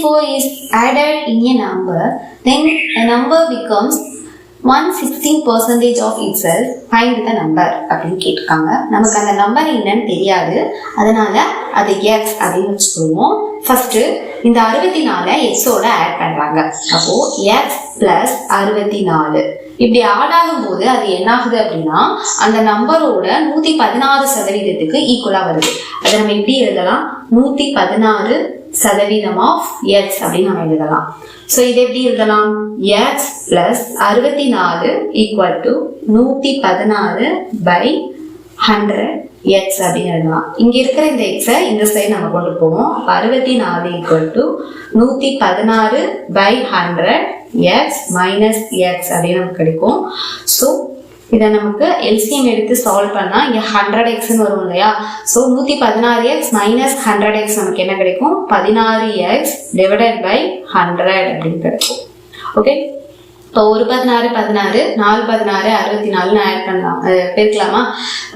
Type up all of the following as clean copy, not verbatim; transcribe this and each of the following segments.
64 is added in a number, then a number becomes 116% of itself, find the number அப்படின்னு கேட்டிருக்காங்க. நமக்கு அந்த number என்னன்னு தெரியாது, அதனால அது எக்ஸ் அப்படின்னு வச்சுக்கொள்வோம். ஃபர்ஸ்ட் இந்த 64 எக்ஸோட ஆட் பண்றாங்க. அப்போ எக்ஸ் பிளஸ் 64 இப்படி ஆட் ஆகும் போது அது என்ன ஆகுது அப்படின்னா அந்த நம்பரோட 116% ஈக்குவலா வருது. அதை நம்ம எப்படி எழுதலாம்? 116% ஆஃப் எக்ஸ் அப்படின்னு நம்ம எழுதலாம். ஸோ இதை எப்படி எழுதலாம்? X plus 64 equal to 116/100 X அப்படின்னு எழுதலாம். இங்க இருக்கிற இந்த எக்ஸை இந்த சைடு நம்ம கொண்டு போவோம். 64 equal to 116/100 X minus X அப்படின்னு நமக்கு கிடைக்கும். ஸோ இதை நமக்கு எல்சிஎம் எடுத்து சால்வ் பண்ணா இங்க 100x வரும் இல்லையா? ஸோ 116x மைனஸ் 100x நமக்கு என்ன கிடைக்கும்? 16x டிவைடட் பை 100 அப்படின்னு கிடைக்கும். ஓகே, இப்போ ஒரு 16 16 4 16 64 ஆட் பண்ணலாம், பெருக்கலாமா,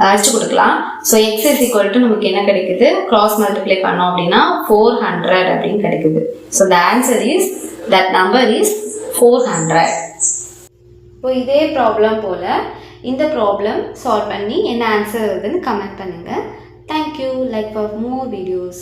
அடிச்சு கொடுக்கலாம். So X is equal to நமக்கு என்ன கிடைக்குது? கிராஸ் மல்டிப்ளை பண்ணோம் அப்படின்னா 400 அப்படின்னு கிடைக்குது. So the answer is that number is 400. இப்போ இதே ப்ராப்ளம் போல இந்த ப்ராப்ளம் சால்வ் பண்ணி என்ன ஆன்சர் வருதுன்னு கமெண்ட் பண்ணுங்க. Thank you. Like for more videos.